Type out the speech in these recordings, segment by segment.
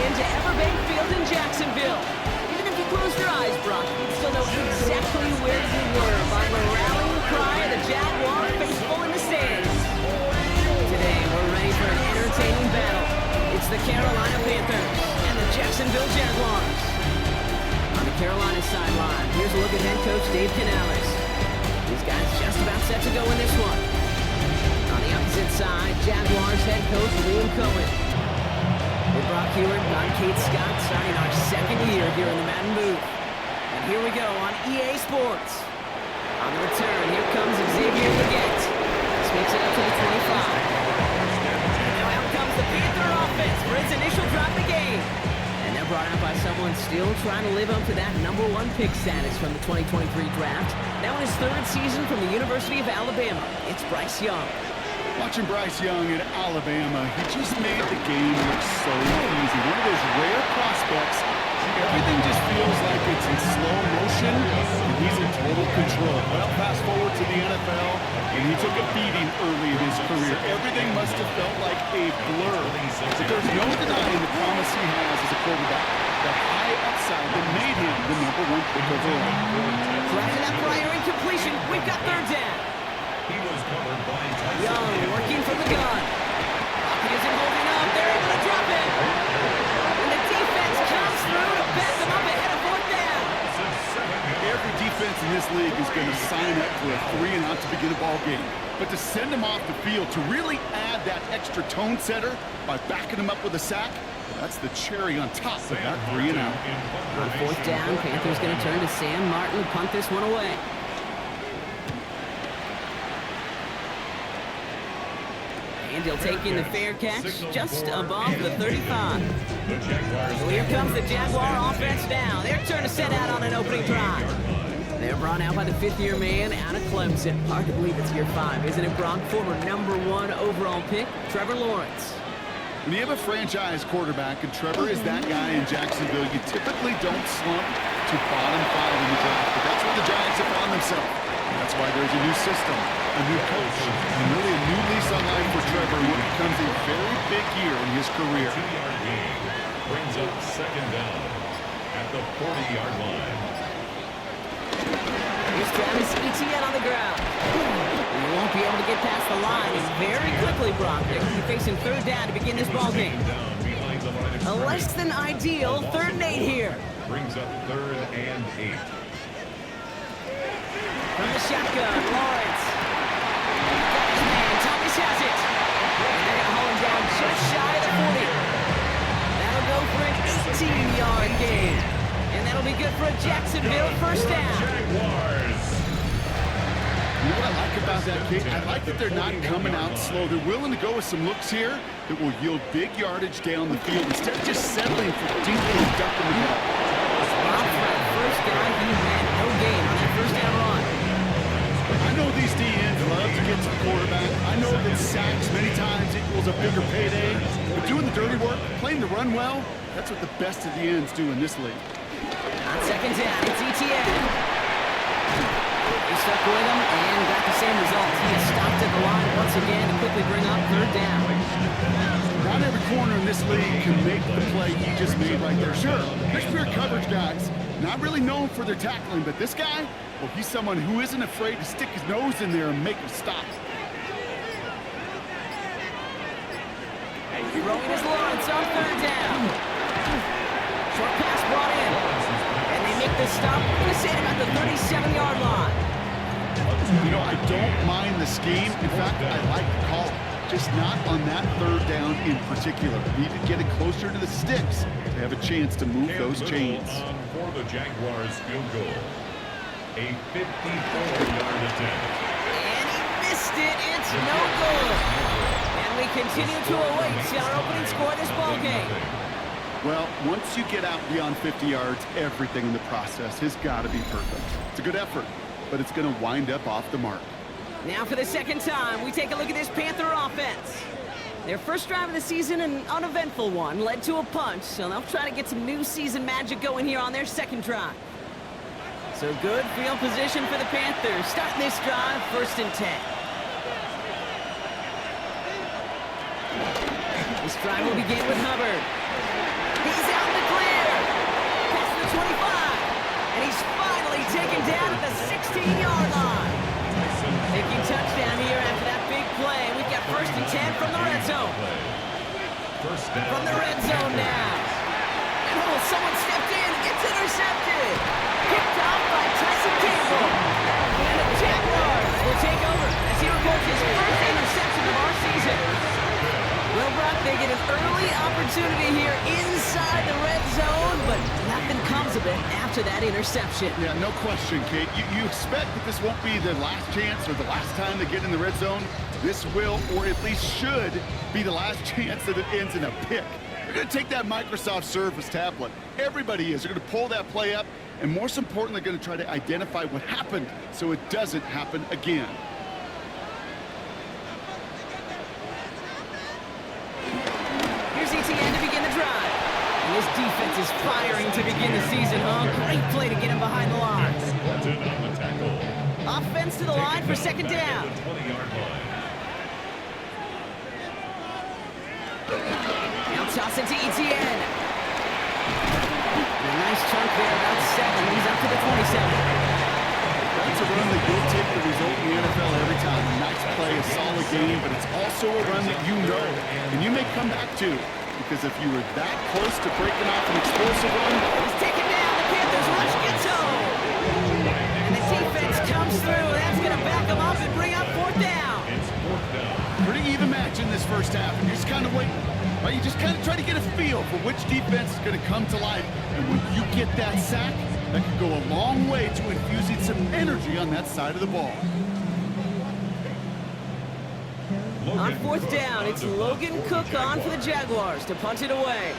into Everbank Field in Jacksonville. Even if you closed your eyes, Brock, you'd still know exactly where you were by the rallying cry of the Jaguar faithful in the stands. Today, we're ready for an entertaining battle. It's the Carolina Panthers and the Jacksonville Jaguars. On the Carolina sideline, here's a look at head coach Dave Canales. These guys just about set to go in this one. On the opposite side, Jaguars head coach Liam Cohen. With Brock Hewitt and Kate Scott starting our second year here in the Madden booth. And here we go on EA Sports. On the return, here comes Xavier Leggett. This makes it up to the 25. And now out comes the Panther offense for its initial drive of the game. And they're brought out by someone still trying to live up to that #1 pick status from the 2023 draft. Now in his third season from the University of Alabama, it's Bryce Young. Watching Bryce Young at Alabama, he just made the game look so easy. One of those rare prospects. Everything just feels like it's in slow motion, and he's in total control. Well, fast forward to the NFL, and he took a beating early in his career. Everything must have felt like a blur. But there's no denying the promise he has as a quarterback. The high upside that made him the #1 pick overall. After that prior incompletion, we've got third down. Young working from the gun. Pocket isn't holding up. They're able to drop it. And the defense comes through to back them up ahead of fourth down. Every defense in this league is going to sign up for a 3-and-out to begin a ball game. But to send them off the field, to really add that extra tone setter by backing them up with a sack, that's the cherry on top of that 3-and-out. On fourth down, Panthers going to turn to Sam Martin to punt this one away. And he'll take in the fair catch just above the 35. So here comes the Jaguar offense now. Their turn to set out on an opening drive. They're brought out by the fifth-year man out of Clemson. Hard to believe it's year 5, isn't it, Brock? Former #1 overall pick, Trevor Lawrence. When you have a franchise quarterback, and Trevor is that guy in Jacksonville, you typically don't slump to bottom 5 in the draft. But that's where the Giants have found themselves. That's why there's a new system, a new coach, and really a new lease on life for Trevor in what becomes a very big year in his career. Brings up second down at the 40-yard line. Here's Travis Etienne on the ground. He won't be able to get past the line. And very quickly, Brock, they're going to be facing third down to begin this ball game. A less than ideal 3rd and 8 here. Brings up 3rd and 8. From the shotgun, Lawrence. Got his man, Thomas has it. And they're going to hold him down just shy of the 40. That'll go for an 18-yard gain. And that'll be good for a Jacksonville first down. Jaguars. You know what I like about that kick? I like that they're not coming out slow. They're willing to go with some looks here that will yield big yardage down the field instead of just settling for deep and ducking the ball. First down, he had no gain on that first down run. I know these DNs love to get to the quarterback. I know that sacks many times equals a bigger payday. But doing the dirty work, playing the run well, that's what the best of the ends do in this league. On second down, it's Etienne. He stuck with him and got the same result. He is stopped at the line once again to quickly bring up third down. Not every corner in this league can make the play he just made right there. Sure, there's pure coverage guys. Not really known for their tackling, but this guy, well, he's someone who isn't afraid to stick his nose in there and make a stop. Throwing his Lawrence on third down. Short pass brought in. And they make the stop. I'm going to say it about the 37-yard line. You know, I don't mind the scheme. In fact, I like the call. Just not on that third down in particular. Need to get it closer to the sticks to have a chance to move those chains. For the Jaguars field goal. A 54-yard attempt. And he missed it. It's no good. And we continue to await our opening score of this ball game. Well, once you get out beyond 50 yards, everything in the process has got to be perfect. It's a good effort, but it's going to wind up off the mark. Now for the second time, we take a look at this Panther offense. Their first drive of the season, an uneventful one, led to a punch, so they'll try to get some new season magic going here on their second drive. So good field position for the Panthers. Starting this drive, 1st and 10. This drive will begin with Hubbard. He's out in the clear. Past the 25. And he's finally taken down at the 16-yard line. Taking touchdown here after that big play. We've got 1st and 10 from the red zone. From the red zone now. And someone stepped in. It's intercepted. Picked off by Tyson Campbell. And the Jaguars will take over as he records his 1st interception of our season. Well, Brock, they get an early opportunity here inside the red zone, but nothing comes of it after that interception. Yeah, no question, Kate. You expect that this won't be the last chance or the last time they get in the red zone. This will, or at least should, be the last chance that it ends in a pick. They're going to take that Microsoft Surface tablet. Everybody is. They're going to pull that play up, and most importantly, they're going to try to identify what happened so it doesn't happen again. Here's ETN to begin the drive. And this defense is firing to begin the season, huh? Great play to get him behind the line. Offense to the line for 2nd down. Now toss it to ETN. A nice chunk there, about 7. He's up to the 27. That's a run that will take the result in the NFL every time. A nice play, a solid game, but it's also a run that you know and you may come back to, because if you were that close to breaking off an explosive run, he's taken down. The Panthers rush gets home. And the defense comes through. That's going to back them up and bring up 4th down. pretty even match in this first half. And you're just kind of waiting. Right? You just kind of try to get a feel for which defense is going to come to life. And when you get that sack, that can go a long way to infusing some energy on that side of the ball. On 4th down, it's Logan Cook on for the Jaguars to punt it away.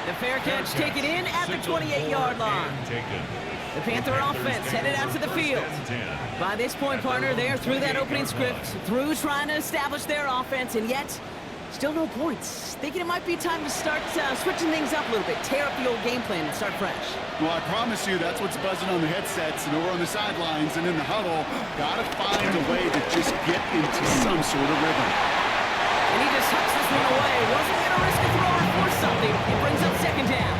The fair catch taken in at the 28-yard line. The Panther offense headed out to the field. By this point, partner, they're through that opening script, through trying to establish their offense, and yet still no points. Thinking it might be time to start switching things up a little bit, tear up the old game plan and start fresh. Well, I promise you that's what's buzzing on the headsets and over on the sidelines and in the huddle. Got to find a way to just get into some sort of rhythm. And he just hucks this one away. Wasn't going to risk a throw or force something. It brings up 2nd down.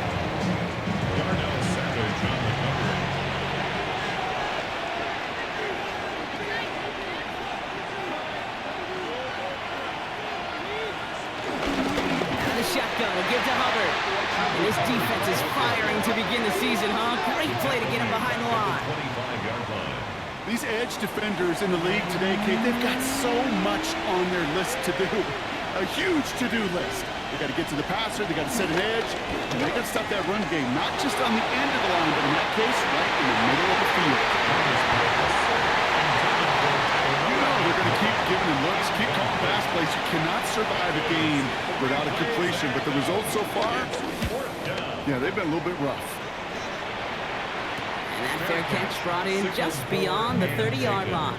Shotgun will give to Hubbard. And this defense is firing to begin the season, huh? Great play to get him behind the line. These edge defenders in the league today, Kate, they've got so much on their list to do. A huge to-do list. They got to get to the passer, they got to set an edge, and they got to stop that run game, not just on the end of the line, but in that case, right in the middle of the field. They're going to keep giving them looks, keep calling pass plays. You cannot survive a game without a completion, but the results so far, yeah, they've been a little bit rough. And that fair catch brought in just beyond the 30-yard line.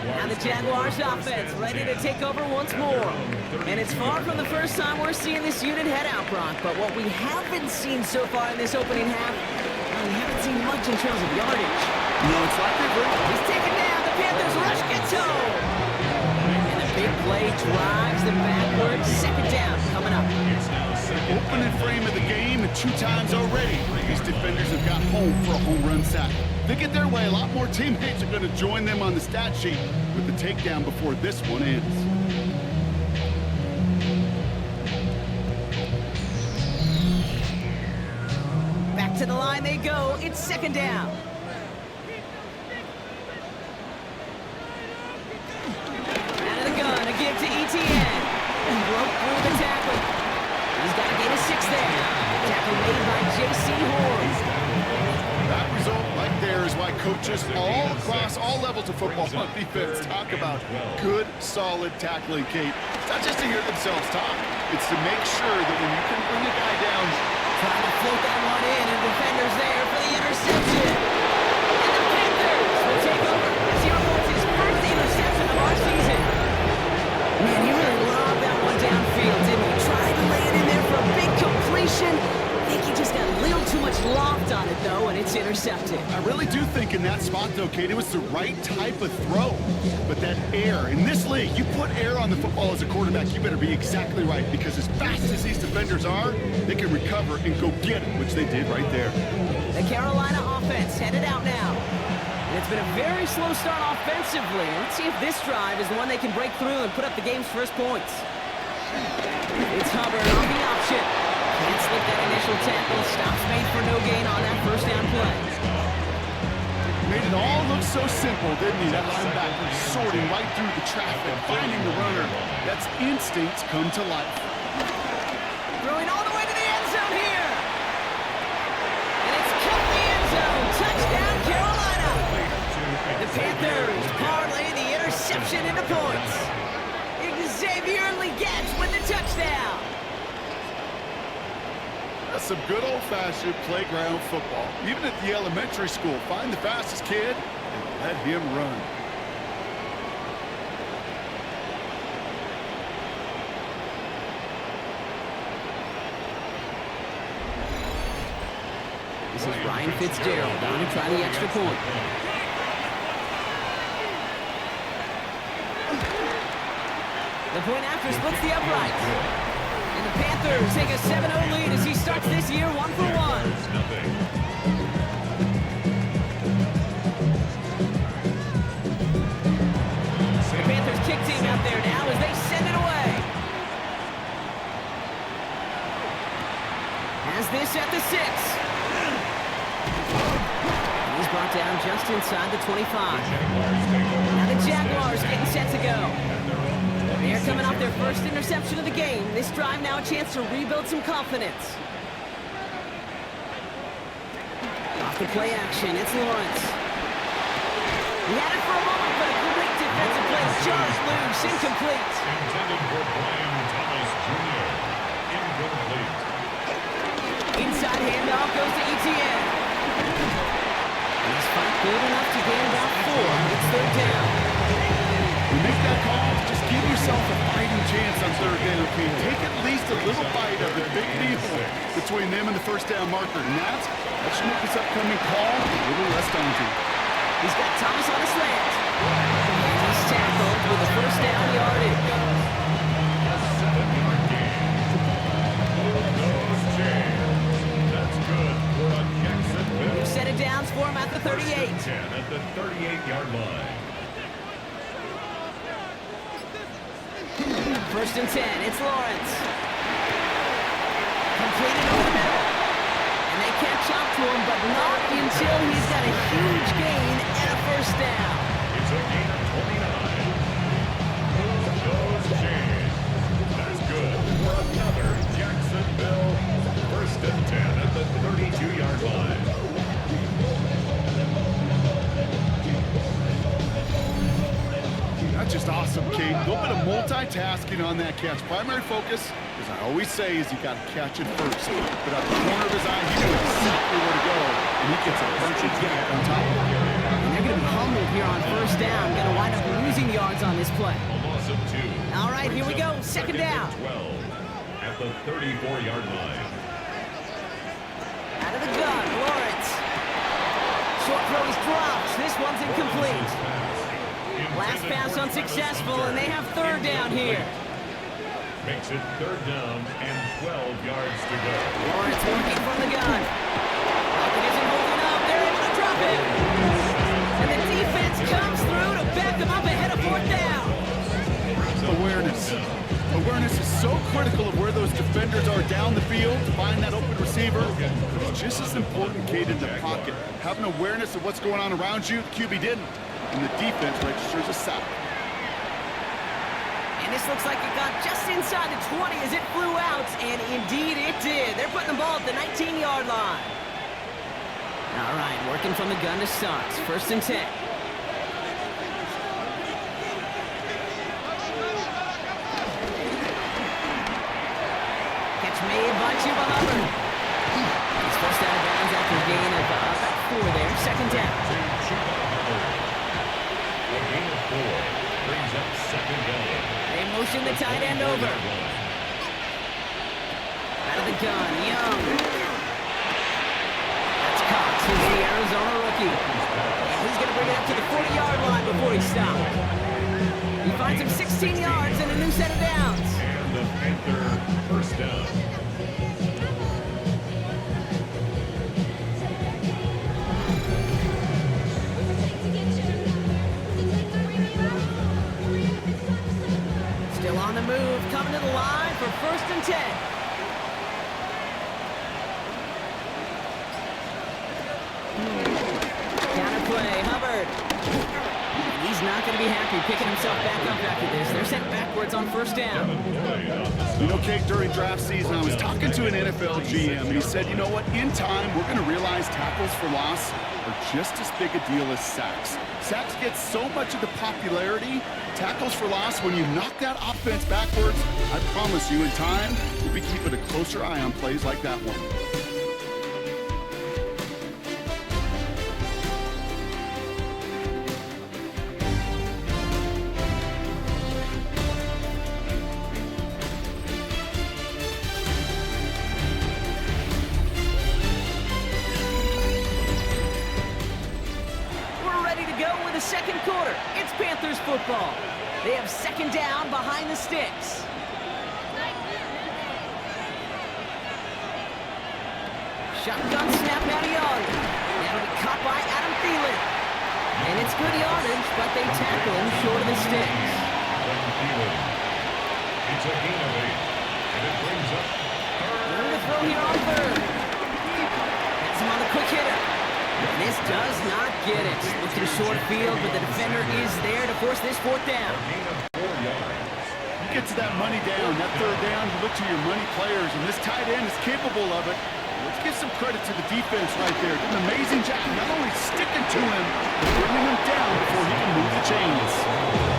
Now the Jaguars offense ready to take over once more. And it's far from the first time we're seeing this unit head out, Brock, but what we haven't seen so far in this opening half, we haven't seen much in terms of yardage. No, it's like he's taken down. The Panthers rush gets home. And the big play drives them backwards. 2nd down coming up. Opening frame of the game, and 2 times already, these defenders have got home for a home run sack. They get their way, a lot more teammates are going to join them on the stat sheet with the takedown before this one ends. Back to the line they go. It's 2nd down. Out of the gun, a give to ETN. And broke through the tackle. He's got to gain a 6 there. Tackle made by J.C. Horn. That result right there is why coaches all across all levels of football on defense talk about good, solid tackling, Kate. It's not just to hear themselves talk. It's to make sure that when you can bring a guy down, trying to float that one in, and defenders there for the interception. And the Panthers will take over as he reports his 1st interception of our season. Man, he really lobbed that one downfield, didn't he? Tried to lay it in there for a big completion. I think he just got a little too much loft on it, though, and it's intercepted. I really do think in that that spot, though, Kate. It was the right type of throw. But that air, in this league, you put air on the football as a quarterback, you better be exactly right, because as fast as these defenders are, they can recover and go get it, which they did right there. The Carolina offense headed out now. And it's been a very slow start offensively. Let's see if this drive is the one they can break through and put up the game's first points. It's Hubbard on the option. Can't slip that initial tackle. Stops made for no gain on that first down play. Made it all look so simple, didn't he? That linebacker sorting right through the traffic, finding the runner. That's instincts come to life. Throwing all the way to the end zone here. And it's kept the end zone. Touchdown, Carolina. The Panthers parlay the interception into points. Xavier Legette with the touchdown. That's some good old-fashioned playground football. Even at the elementary school, find the fastest kid and let him run. This is Ryan Fitzgerald on to try the extra point. The point after splits the uprights. And the Panthers take a 7-0 lead as he starts this year 1 for 1. The Panthers kick team out there now as they send it away. Has this at the 6. He's brought down just inside the 25. Now the Jaguars getting set to go. They're coming off their first interception of the game. This drive now a chance to rebuild some confidence. Off the play action, it's Lawrence. He had it for a moment, but a great defensive play. Jars loose, incomplete. Intended for Brian Thomas Jr. Incomplete. Inside handoff goes to Etienne. He's fight good enough to gain about 4. It's third down. You make that call, just give yourself a fighting chance on third down. Okay? Take at least a little bite of the big deal between them and the first down marker. And that should make this upcoming call a little less daunting. He's got Thomas on a slant. And he's tackled with a first down yardage. A 7-yard gain. Those chains. That's good for a Jacksonville. Set it downs for him at the 38. 10 at the 38-yard line. First and 10, it's Lawrence. Completed over the middle. And they catch up to him, but not until he's got a huge gain and a first down. It's a gain of 29. Those chains. That's good for another Jacksonville. First and 10 at the 32-yard line. That's just awesome, Kate. A little bit of multitasking on that catch. Primary focus, as I always say, is you got to catch it first. But out of the corner of his eye, he knew exactly where to go, and he gets a bunch of gap on top of it. And they're going to be humbled here on first down. Going to wind up losing yards on this play. A loss of 2. All right, here we go. Second down. 12 at the 34-yard line. Out of the gun, Lawrence. Short throw is dropped. This one's incomplete. Last pass unsuccessful, and they have third down here. Makes it third down and 12 yards to go. Lawrence working from the gun. Lockett isn't holding up. They're able to drop it. And the defense comes through to back them up ahead of fourth down. Awareness. Awareness is so critical of where those defenders are down the field to find that open receiver. It's just as important, Kate, in the pocket. Having awareness of what's going on around you, the QB didn't. And the defense registers a sack. And this looks like it got just inside the 20 as it flew out, and indeed it did. They're putting the ball at the 19-yard line. All right, working from the gun to start. First and 10. Catch made by Chuba Hubbard. He's first out of bounds after a gain of about 4 there. Second down. A gain of 4 brings up second down. They motion the tight end over. Out of the gun, Young. That's Cox, who's the Arizona rookie. And he before he stopped. He finds him 16 yards and a new set of downs. And the Panther first down. Still on the move, coming to the line for 1st and 10. Counterplay, Hubbard. And he's not going to be happy picking himself back up after this. They're sent backwards on 1st down. You know, Kate, during draft season, I was talking to an NFL GM, and he said, you know what, in time, we're going to realize tackles for loss are just as big a deal as sacks. Sacks get so much of the popularity. Tackles for loss, when you knock that offense backwards, I promise you, in time, we'll be keeping a closer eye on plays like that one. The second quarter, it's Panthers football. They have 2nd down behind the sticks. Shotgun snap now to Young. That'll be caught by Adam Thielen. And it's good yardage, but they tackle him short of the sticks. It's a gain of 8. And it brings up Going to throw here on 3rd. That's him on the quick hitter. And this does not get it. Looks at a short field, but the defender is there to force this 4th down. You get to that money down, that 3rd down, you look to your money players, and this tight end is capable of it. Let's give some credit to the defense right there. Did an amazing job, not only sticking to him, but bringing him down before he can move the chains.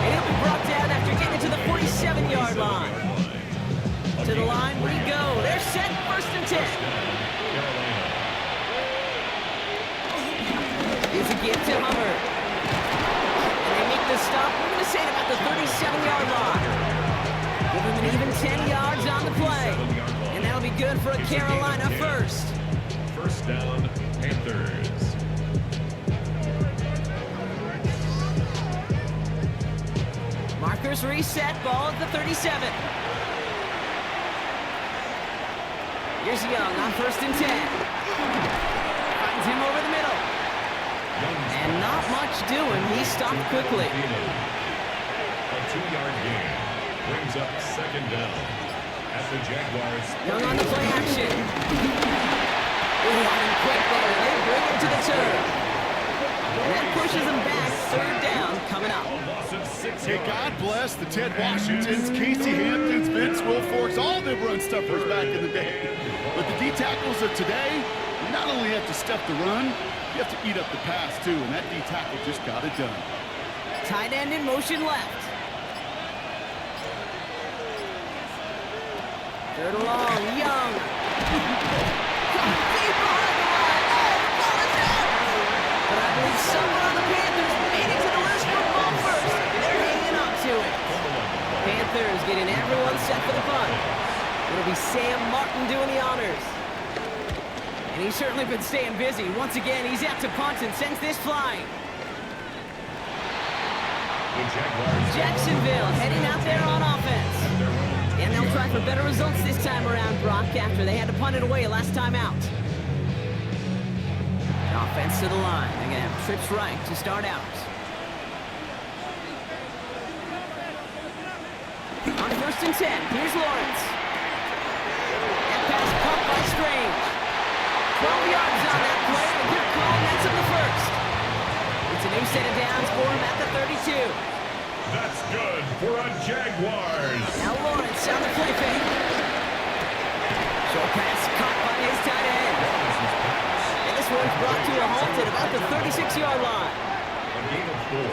And he'll be brought down after getting to the 47-yard line. To the line we go. They're set 1st and 10. Here's a give to Hubbard. And they make the stop, we're going to say, at about the 37-yard line. Give him an even 10 yards on the play. And that'll be good for a Carolina first. 1st down, Panthers. Markers reset, ball at the 37. Here's Young on 1st and 10. Finds him over the middle. And not much doing. He stopped quickly. A 2-yard gain brings up 2nd down at the Jaguars. Young on the play action. Ooh, and quick there. They bring him to the turn. And that pushes them back. 3rd down coming up. Hey, God bless the Ted Washingtons, Casey Hamptons, Vince Wilforks, all them run stuffers back in the day. But the D-tackles of today, you not only have to stuff the run, you have to eat up the pass, too, and that D-tackle just got it done. Tight end in motion left. 3rd and long, Young. Deep behind the line. Oh, ball is out. But I believe someone on the Panthers made it to the list for ball first. They're hanging on to it. Panthers getting everyone set for the punt. It'll be Sam Martin doing the honors. And he's certainly been staying busy. Once again, he's out to punt and sends this flying. Jacksonville heading out there on offense. And they'll try for better results this time around, Brock, after they had to punt it away last time out. Offense to the line. They're going to have trips right to start out. On 1st and 10, here's Lawrence. That pass caught by Strange. 12 yards on that play, and a good call, and that's in the 1st. It's a new set of downs for him at the 32. That's good for a Jaguars. Now Lawrence on the play fake. Short pass caught by his tight end. And this one's brought to a halt at about the 36-yard line. A gain of 4.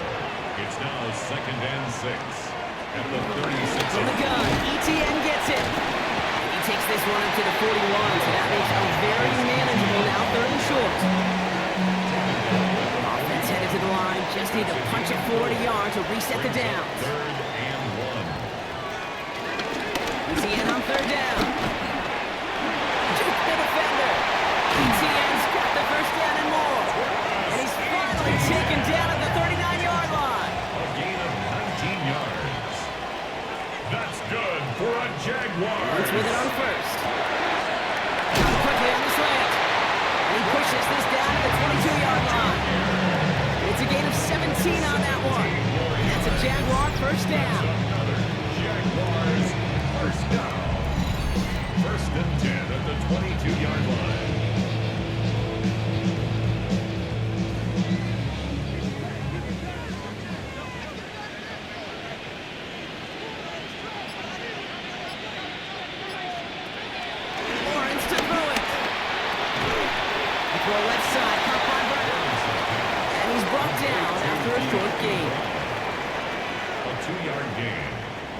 It's now 2nd and 6 at the 36. From the gun, ETN gets it. He takes this one up to the 41, so that makes him very manageable now, 3rd and short. Offense headed to the line, just need to punch it forward a yard to reset the downs. 3rd and 1. ETN on 3rd down. Juke the defender. ETN's got the 1st down and more. And he's finally taken down at the 39-yard line. 22-yard line. It's a gain of 17 on that one. And that's a Jaguar first down. Another Jaguars first down. First and 10 at the 22-yard line. Lawrence to throw it. The throw left side, caught by Brown. And he's brought down after a short gain. A 2-yard gain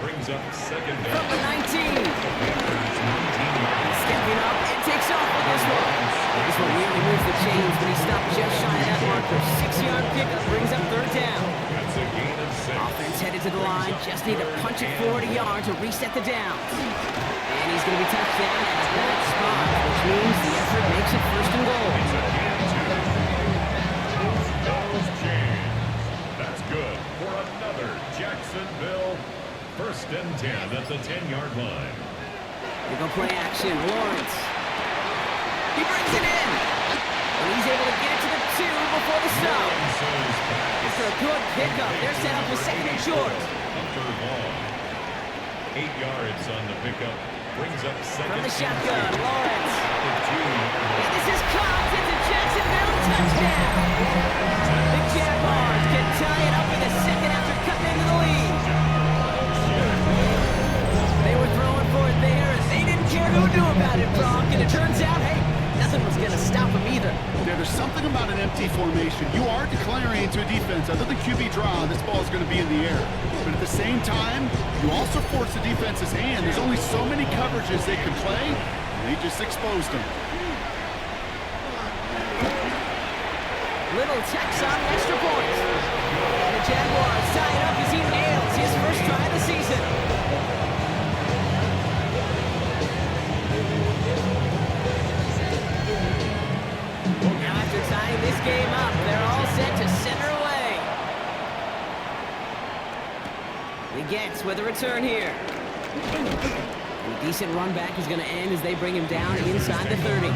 brings up second down. From the 19. Panthers 19 yards. Stepping up and takes off with this one. This one really moves the chains, but he stopped just shy of that marker. 6-yard pickup brings up third down. That's a gain of 6. Offense headed to the line, just need to punch it forward a yard to reset the downs. And he's going to be touched down at a bad spot, which means the effort makes it first and goal. It's a gain of 2. Those chains. That's good for another Jacksonville first and 10 at the 10-yard line. Here go play action, Lawrence. He brings it in. And he's able to get it to the 2 before the stop. After a good pickup, they're set up with second and short. Hunter Long. 8 yards on the pickup. Brings up second. From the shotgun, Lawrence. The 2. And this is caught. It's a Jacksonville touchdown. The Jaguars can tie it up in the second after cutting into the lead. They were throwing for it there, and they didn't care who knew about it, Brock. And it turns out, hey, nothing was going to stop them either. Yeah, there's something about an empty formation. You are declaring to a defense, other than QB draw, this ball is going to be in the air. But at the same time, you also force the defense's hand. There's only so many coverages they can play, and they just exposed them. Little tacks on the extra point. And the Jaguars tie it up as he nails his first try of the season. Now after tying this game up, they're all set to center away. He gets with a return here. And a decent run back is going to end as they bring him down inside the 30.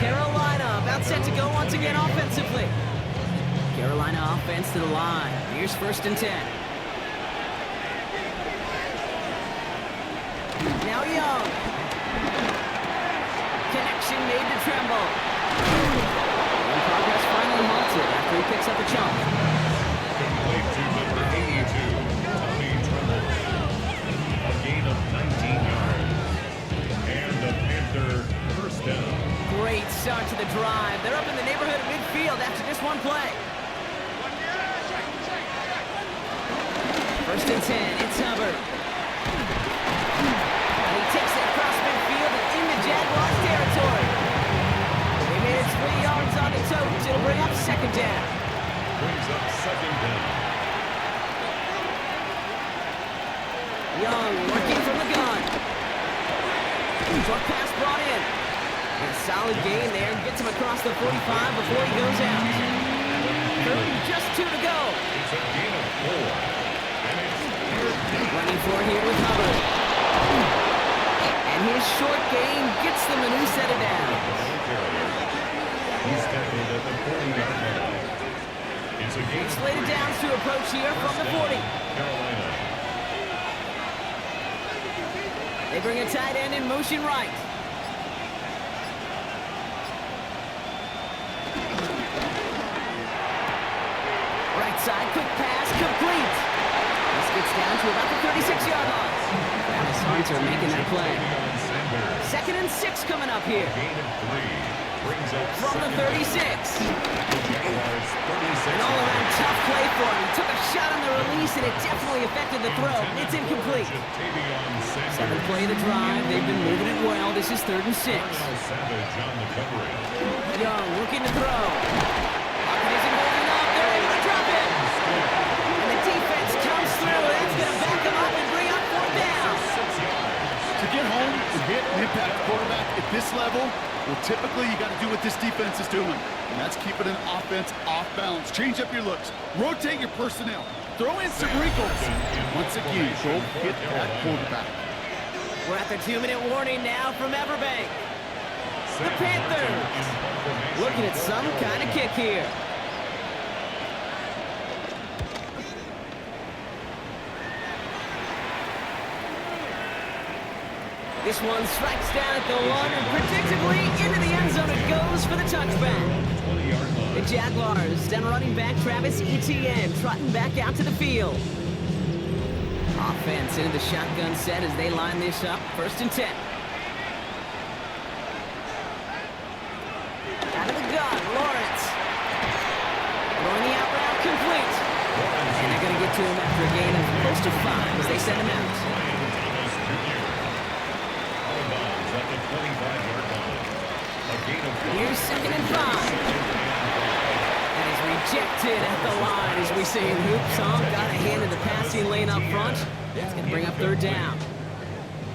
Carolina about set to go once again offensively. Carolina offense to the line. Here's first and 10. Now Young. Connection made to Tremble. And progress finally halted after he picks up a chunk. Complete to number 82, Tommy Tremble. A gain of 19 yards. And the Panther first down. Great start to the drive. They're up in the neighborhood of midfield after just one play. First and 10, it's Hubbard. And he takes it across midfield and into Jaguars territory. They made it 3 yards on the toes. It'll bring up second down. Brings up second down. Young working from the gun. Short pass brought in. And a solid gain there. Gets him across the 45 before he goes out. Third, just 2 to go. It's a gain of 4. And it's third down. Running for here with Hubbard. And his short gain gets them a new set of downs. He's tackled at the 40-yard line. It's a gain. Slated downs to approach here from the 40. Carolina. They bring a tight end in motion right. Right side, quick pass, complete. This gets down to about the 36-yard line. Travis Hunter making that play. Second and 6 coming up here. Gain of 3. Brings up From the 36. Jaguars 36. An all-around tough play for him. He took a shot on the release, and it definitely affected the throw. It's incomplete. Seventh play of the drive. They've been moving it well. This is third and 6. Savage on the coverage. Young looking to throw. Pocket isn't holding up. They're able to drop it. And the defense comes through. It's going to back them up and bring up fourth down. To get home and hit an impact quarterback at this level, well, typically you got to do what this defense is doing, and that's keeping an offense off balance. Change up your looks, rotate your personnel, throw in some wrinkles. Once again, go hit that quarterback. We're at the 2-minute warning now from Everbank. The Panthers Looking at some kind of kick here. This one strikes down at the one, and predictably into the end zone it goes for the touchback. The Jaguars, then running back Travis Etienne, trotting back out to the field. Offense into the shotgun set as they line this up. 1st and 10. Out of the gun, Lawrence. Throwing the out route complete. And they're going to get to him after a gain of close to 5 as they send him out. Here's 2nd and 5. That is rejected at the line as we see Hoops on. Got a hand in the passing lane up front. That's going to bring up 3rd down.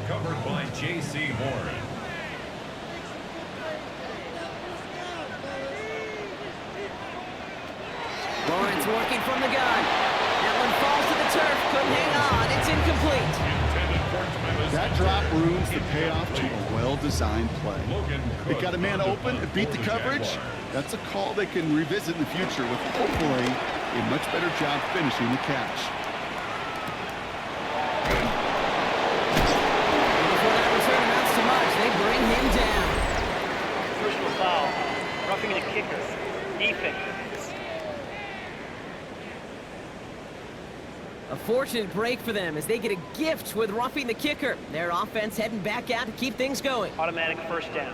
Covered by J.C. Horn. Lawrence working from the gun. That one falls to the turf. Couldn't hang on. It's incomplete. That drop ruins the payoff to a well-designed play. It got a man open, it beat the coverage. That's a call they can revisit in the future with hopefully a much better job finishing the catch. Before that return amounts to much, they bring him down. Personal foul. Roughing the kicker. Defense. A fortunate break for them as they get a gift with roughing the kicker. Their offense heading back out to keep things going. Automatic 1st down.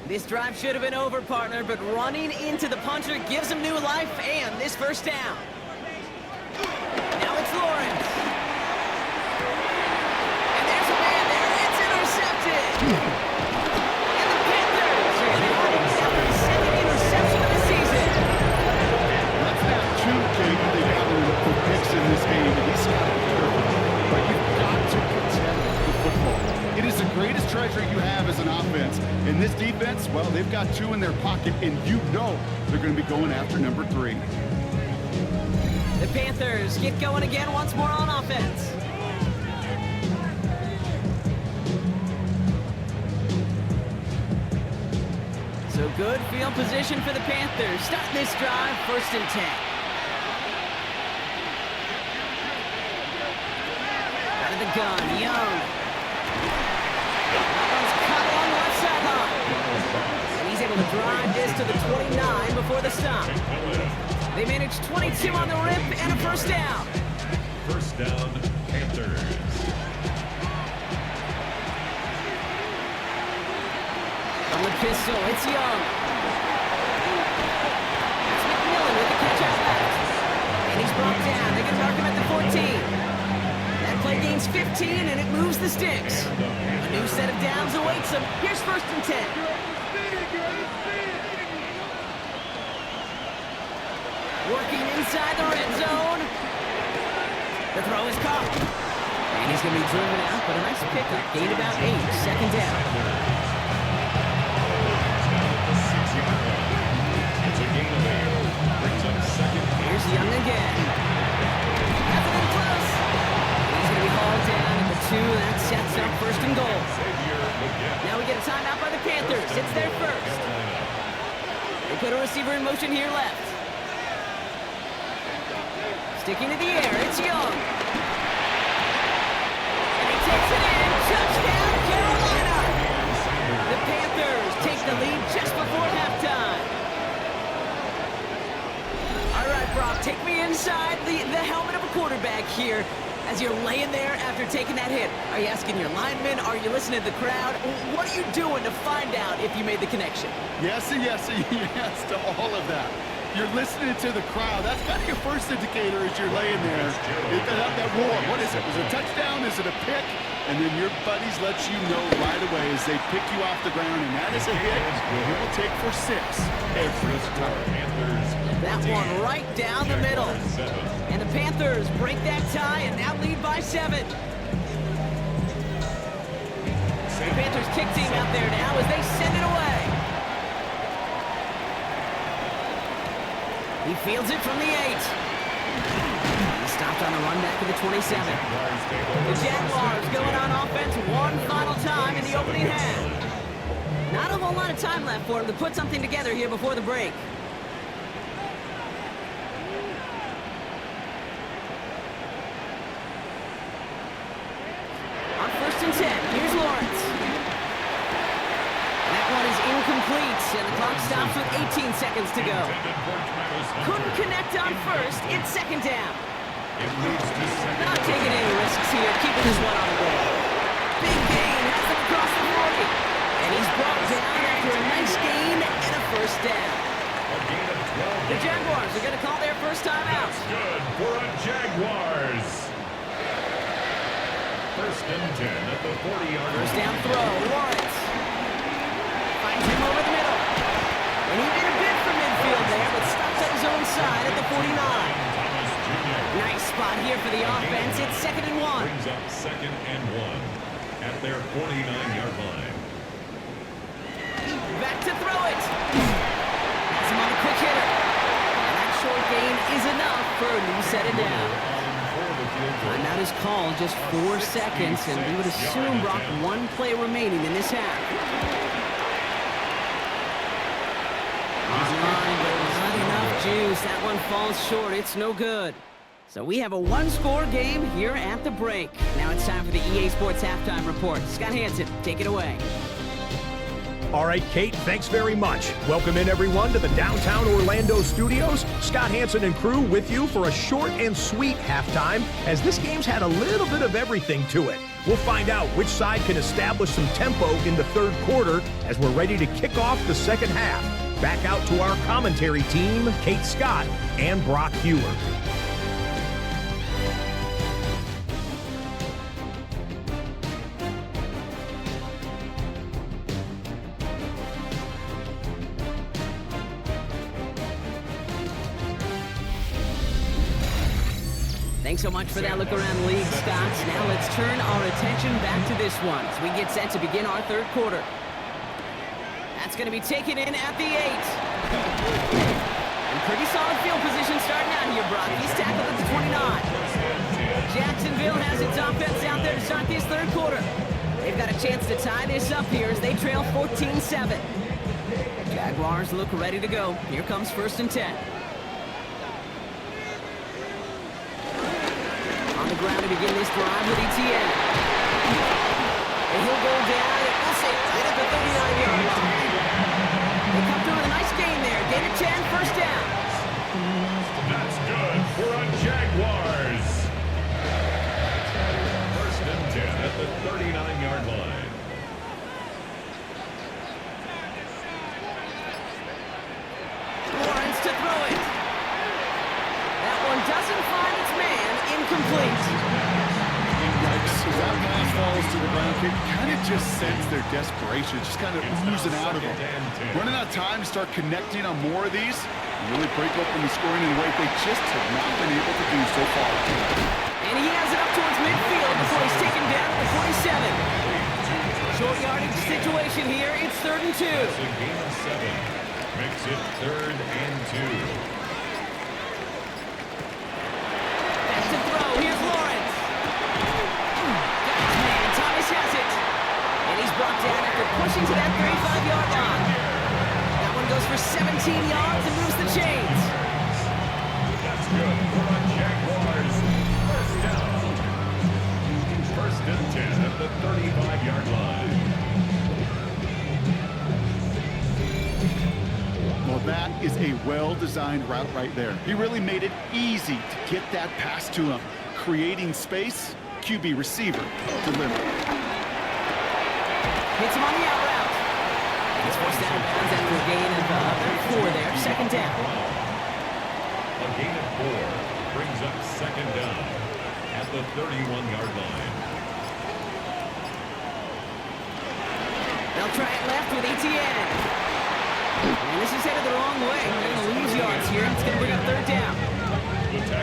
This drive should have been over, partner, but running into the punter gives them new life and this 1st down. Now it's Lawrence. And there's a man there. It's intercepted. And the Panthers are going to have the 2nd interception of the season. They got for picks in this game, and he's got to be careful. But you've got to protect the football. It is the greatest treasure you have as an offense. And this defense, well, they've got 2 in their pocket, and you know they're going to be going after number 3. The Panthers get going again once more on offense. So good field position for the Panthers. Starting this drive, 1st and 10. Out of the gun, Young. That one's caught along the left sideline. And he's able to drive this to the 29 before the stop. They manage 22 on the rip and a 1st down. 1st down, Panthers. On the pistol, it's Young. That's McMillan with the catch out left. And he's brought down. They can mark him at the 14. That play gains 15, and it moves the sticks. A new set of downs awaits them. Here's 1st and 10. Working inside the red zone. The throw is caught. And he's going to be driven out, but a nice pickup. Gain about 8. 2nd down. Here's Young again. That's it in close. He's going to be hauled down at the 2. That sets up 1st and goal. Now we get a timeout by the Panthers. It's their 1st. They put a receiver in motion here left. Sticking to the air, it's Young. And he takes it in. Touchdown, Carolina. The Panthers take the lead just before halftime. All right, Brock, take me inside the helmet of a quarterback here as you're laying there after taking that hit. Are you asking your linemen? Are you listening to the crowd? What are you doing to find out if you made the connection? Yes, and yes, and yes to all of that. You're listening to the crowd. That's kind of your first indicator as you're laying there. That roar, what is it? Is it a touchdown? Is it a pick? And then your buddies let you know right away as they pick you off the ground, and that is a hit. He will take for 6 every time. That one right down the middle. And the Panthers break that tie and now lead by 7. The Panthers kick team out there now as they send it away. He fields it from the 8. He stopped on a run back of the 27. The Jaguars going on offense one final time in the opening half. Not a whole lot of time left for him to put something together here before the break. On 1st and 10, here's Lawrence. And that one is incomplete, and the clock stops with 18 seconds to go. Couldn't connect on 1st, it's 2nd down. Not taking any risks here, keeping this one on the way. Big gain, has him across the 40. And he's brought down after a nice gain and a 1st down. The Jaguars are going to call their first time out. Good for a Jaguars. 1st and 10 at the 40-yard line. First down throw, Lawrence. Finds him over the middle. And he did a bit from midfield there, but stops at his own side at the 49. Nice spot here for the offense. It's 2nd and 1. Brings up 2nd and 1 at their 49-yard line. Back to throw it. Has him on a quick hitter. And that short gain is enough for a new set of down. Timeout is called, just 4 seconds, and we would assume, Brock, 1 play remaining in this half. Online, but not enough juice. That one falls short. It's no good. So we have a 1-score game here at the break. Now it's time for the EA Sports Halftime Report. Scott Hansen, take it away. All right, Kate, thanks very much. Welcome in, everyone, to the downtown Orlando studios. Scott Hansen and crew with you for a short and sweet halftime, as this game's had a little bit of everything to it. We'll find out which side can establish some tempo in the 3rd quarter as we're ready to kick off the 2nd half. Back out to our commentary team, Kate Scott and Brock Hewer. Thanks so much for that look around the league, Scott. Now let's turn our attention back to this one as we get set to begin our 3rd quarter. That's going to be taken in at the 8. And pretty solid field position starting out here, Brock. He's tackled at the 29. Jacksonville has its offense out there to start this 3rd quarter. They've got a chance to tie this up here as they trail 14-7. Jaguars look ready to go. Here comes 1st and 10. On the ground to begin this drive with Etienne. And he'll go down, and we'll say right at the 39-yard line. They come through with a nice gain there. Gain of 10, 1st down. That's good for a Jaguars. 1st and 10 at the 39-yard line. Lawrence to throw it. That one doesn't find its man. Incomplete. Yikes, as that pass falls to the ground, you kind of just sense their desperation, just kind of oozing out of them. Running out of time to start connecting on more of these, and really break open the scoring in a way they just have not been able to do so far. And he has it up towards midfield before he's taken down at the 47. Short yardage situation here. It's 3rd and 2. That's a gain of 7. Makes it 3rd and 2. To throw, here's Lawrence. Got his man, Thomas has it. And he's brought down after pushing to that 35-yard line. That one goes for 17 yards and moves the chains. That's good for the Jaguars. 1st down. 1st and 10 at the 35-yard line. Well, that is a well-designed route right there. He really made it easy to get that pass to him. Creating space, QB receiver, deliver. Hits him on the out route. And he's forced out of bounds after a gain of 4 there. 2nd down. A gain of 4 brings up 2nd down at the 31-yard line. They'll try it left with Etienne. And this is headed the wrong way. They're going to lose yards here. It's going to bring up 3rd down.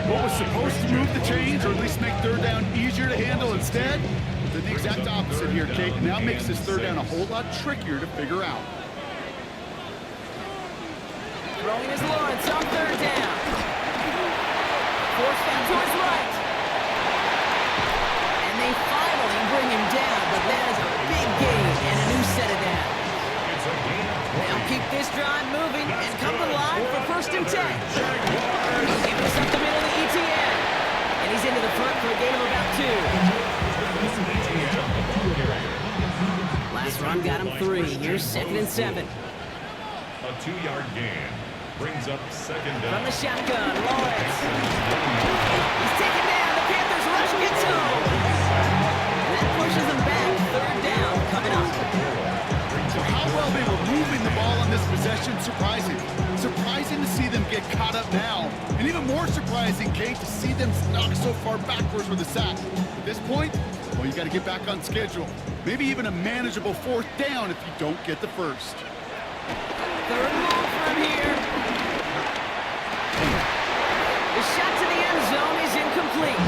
What was supposed to move the chains, or at least make 3rd down easier to handle instead, did the exact opposite here, Kate. Now makes this 3rd down a whole lot trickier to figure out. Throwing is Lawrence on 3rd down. Forced down to his right. And they finally bring him down, but that is a big gain and a new set of downs. It's a Keep this drive moving and come alive for 1st and 10. Give this up the middle to ETN. And he's into the front for a gain of about 2. Last run got him 3. Here's 2nd and 7. A 2-yard gain brings up 2nd down. From the shotgun, Lawrence. He's taken down. The Panthers rush gets home. And that pushes them back. 3rd down coming up. So how well they were moving the ball on this possession, surprising. Surprising to see them get caught up now. And even more surprising, Kate, to see them knock so far backwards with a sack. At this point, well, you got to get back on schedule. Maybe even a manageable 4th down if you don't get the first. 3rd and long from here. The shot to the end zone is incomplete.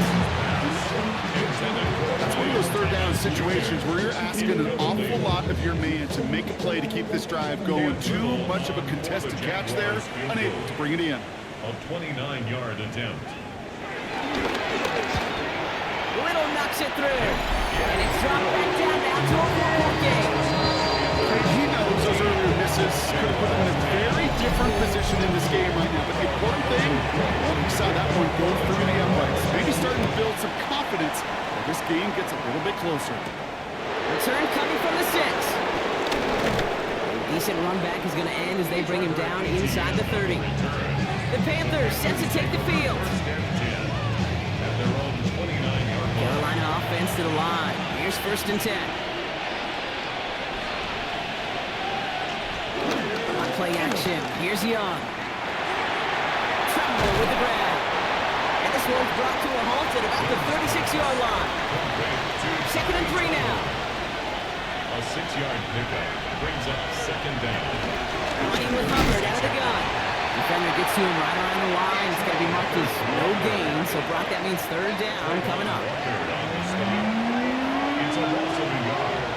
That's one of those 3rd down situations where you're asking an awful lot of your man to make a play to keep this drive going. Too much of a contested catch there, unable to bring it in. A 29-yard attempt. Little knocks it through. And it's dropped back down now to a 4-point game. He knows those earlier misses could have put him in a very different position in this game right now. But the important thing, well, we saw that one go through the uprights. Maybe starting to build some confidence as this game gets a little bit closer. Return coming from the 6. A decent run back is going to end as they bring him down inside the 30. The Panthers set to take the field. At their own 29-yard line. Carolina offense to the line. Here's 1st and 10. On play action. Here's Young. Trumbull with the grab. And this one's brought to a halt at about the 36-yard line. 2nd and 3 now. A 6-yard pickup brings up 2nd down. Running with Hubbard out of the gun. Defender gets to him right around the line. It's going to be marked as no gain. So, Brock, that means 3rd down coming up. It's a loss of a yard.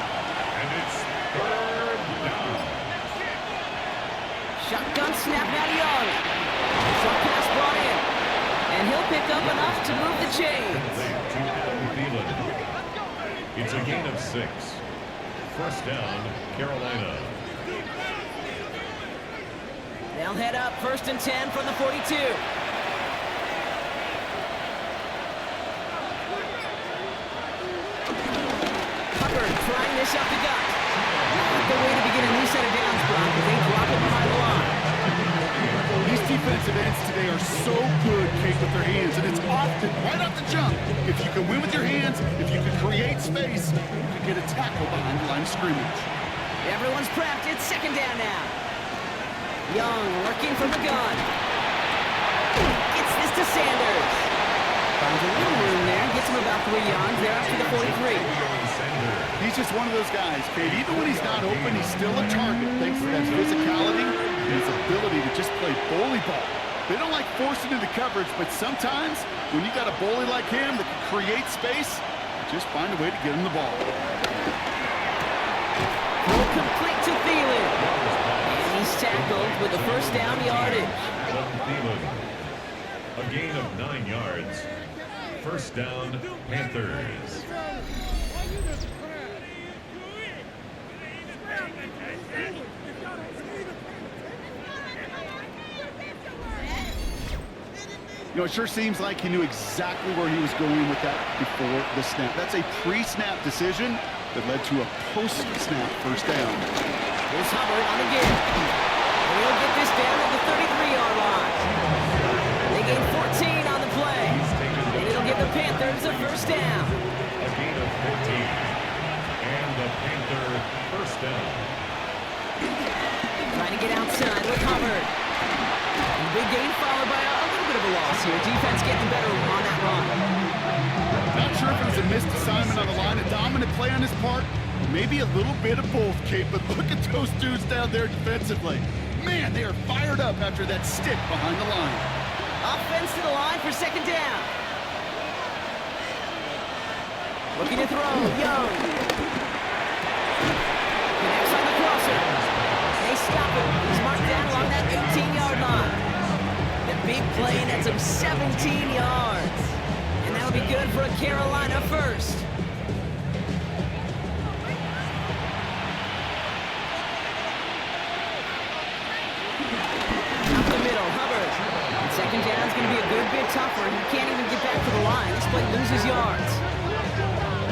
And it's 3rd down. Shotgun snap now to Young. Short pass brought in. And he'll pick up enough to move the chains. It's a gain of 6. 1st down, Carolina. They'll head up 1st and 10 from the 42. Hubbard trying this up the gut. Not the way to begin a new set of downs, Brock, as they drop it behind the line. These defensive ends today are so good, Kate, with their hands, and it's often right off the jump. If you can win with your hands, if you can create space, you can get a tackle behind the line of scrimmage. Everyone's prepped. It's 2nd down now. Young working from the gun. Gets this to Sanders. Finds a little room there. Gets him about 3 yards. They're up to the 43. He's just one of those guys, Kate. Even when he's not open, he's still a target thanks to that physicality and his ability to just play bully ball. They don't like forcing into coverage, but sometimes when you got a bully like him that can create space, just find a way to get him the ball. Full complete to Thielen. And he's tackled with the 1st down yardage. A gain of 9 yards. 1st down, Panthers. You know, it sure seems like he knew exactly where he was going with that before the snap. That's a pre-snap decision that led to a post-snap 1st down. Here's Hubbard on the give. And he'll get this down at the 33-yard line. They gain 14 on the play. And it'll give the Panthers a 1st down. A gain of 15. And the Panther 1st down. Trying to get outside with Hubbard. And big gain followed by a little bit of a loss here. Defense getting better on that run. Not sure if it was a missed assignment on the line, a dominant play on his part, or maybe a little bit of both, Kate, but look at those dudes down there defensively. Man, they are fired up after that stick behind the line. Offense to the line for 2nd down. Looking to throw, Young. Connects on the crosser. They stop him. He's marked down along that 18-yard line. The big play nets him 17 yards. And that'll be good for a Carolina 1st. Second down's going to be a good bit tougher. He can't even get back to the line. This play loses yards.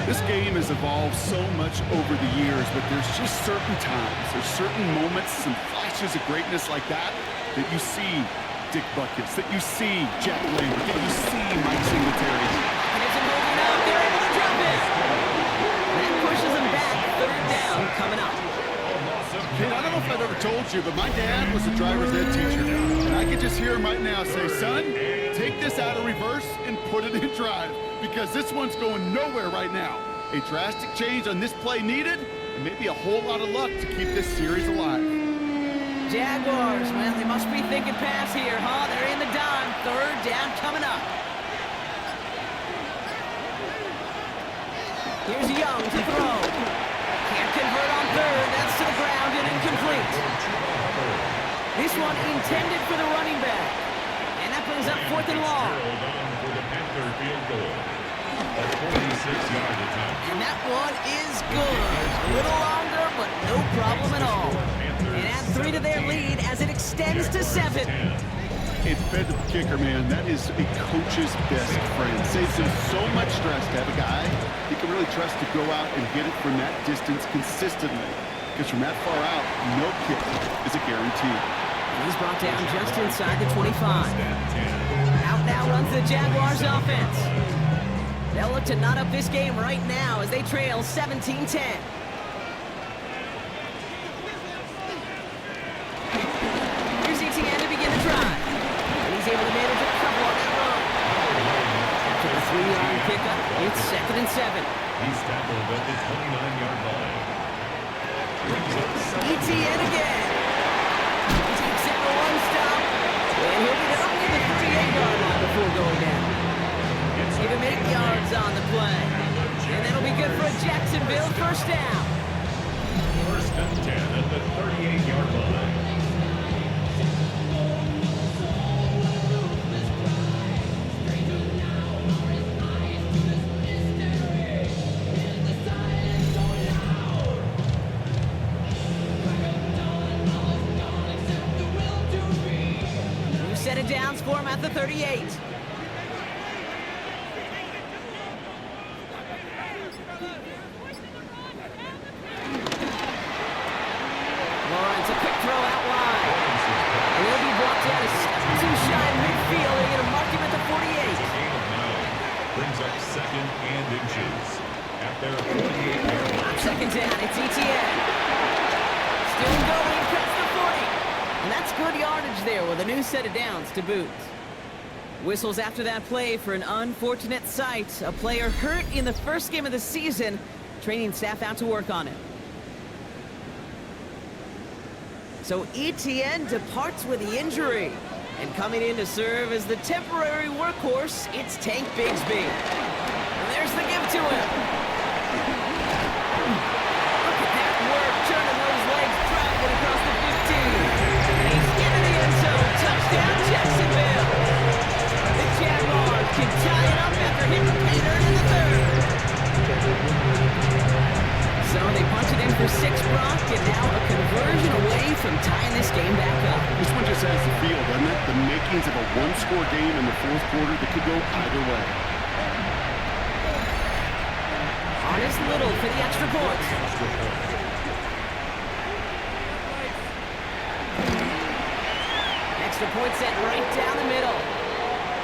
This game has evolved so much over the years, but there's just certain times, there's certain moments, some flashes of greatness like that you see Dick Butkus, that you see Jack Lambert, that you see Mike Singletary. And it's moving up. They're able to drop it. That pushes them back. Third down coming up. Kid, I don't know if I've ever told you, but my dad was a driver's ed teacher. And I could just hear him right now say, son, take this out of reverse and put it in drive, because this one's going nowhere right now. A drastic change on this play needed, and maybe a whole lot of luck to keep this series alive. Jaguars, well, they must be thinking pass here, huh? They're in the dime. Third down coming up. Here's Young to throw. Can't convert on third. That's to the ground and incomplete. This one intended for the running back. And that brings up fourth and long. For the Panther field goal. A 46-yard attempt. And that one is good. A little longer, but no problem at all. And add 3 to their lead as it extends to 7. It fed the kicker, man. That is a coach's best friend. Saves him so much stress to have a guy he can really trust to go out and hit it from that distance consistently. Because from that far out, no kick is a guarantee. He's brought down just inside the 25. Out now runs the Jaguars offense. They'll look to knot up this game right now as they trail 17-10. Here's ETN to begin the drive. And he's able to manage a couple on that run. After the 3-yard pickup, it's 2nd and 7. He's tackled at the 29-yard line. ETN again. Takes it for one stop. And he'll be down near the 38-yard line before going down. Give him 8 yards on the play. And that'll be good for a Jacksonville first down. First and 10 at the 38-yard line. New set of downs for him at the 38. Lawrence, a quick throw out wide. And he'll be brought down too shy in midfield. They're going to mark him at the 48. Brings up 2nd and inches at their 48-yard line. Second down, it's ETN. Still going past the 40. And that's good yardage there with a new set of downs to boot. Whistles after that play for an unfortunate sight. A player hurt in the first game of the season. Training staff out to work on it. So ETN departs with the injury. And coming in to serve as the temporary workhorse, it's Tank Bigsby. And there's the give to him. Look at that work, turning those legs, traveling across the 15. And he's into the end zone. Touchdown, Jacksonville. The Jaguars can tie it up after hitting pay dirt in the third. So they punch it in for 6, Brock, and now a conversion away from tying this game back up. This one just has the feel, doesn't it? The makings of a one-score game in the fourth quarter that could go either way. Honest Little for the extra point. Extra point set right down the middle.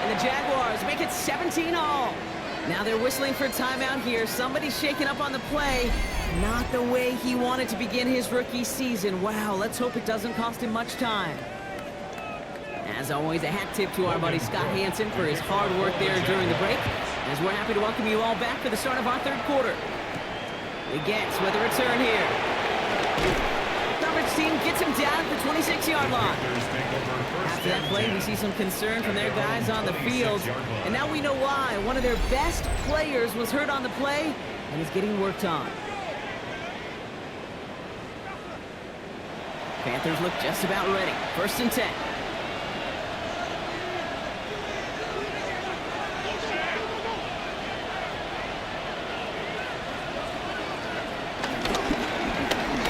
And the Jaguars make it 17 all. Now they're whistling for a timeout here. Somebody's shaking up on the play. Not the way he wanted to begin his rookie season. Wow, let's hope it doesn't cost him much time. As always, a hat tip to our buddy Scott Hansen for his hard work there during the break. As we're happy to welcome you all back for the start of our third quarter. The Gets with a return here. Coverage team gets him down at the 26-yard line. After that play, we see some concern from their guys on the field. And now we know why. One of their best players was hurt on the play and is getting worked on. Panthers look just about ready. 1st and 10.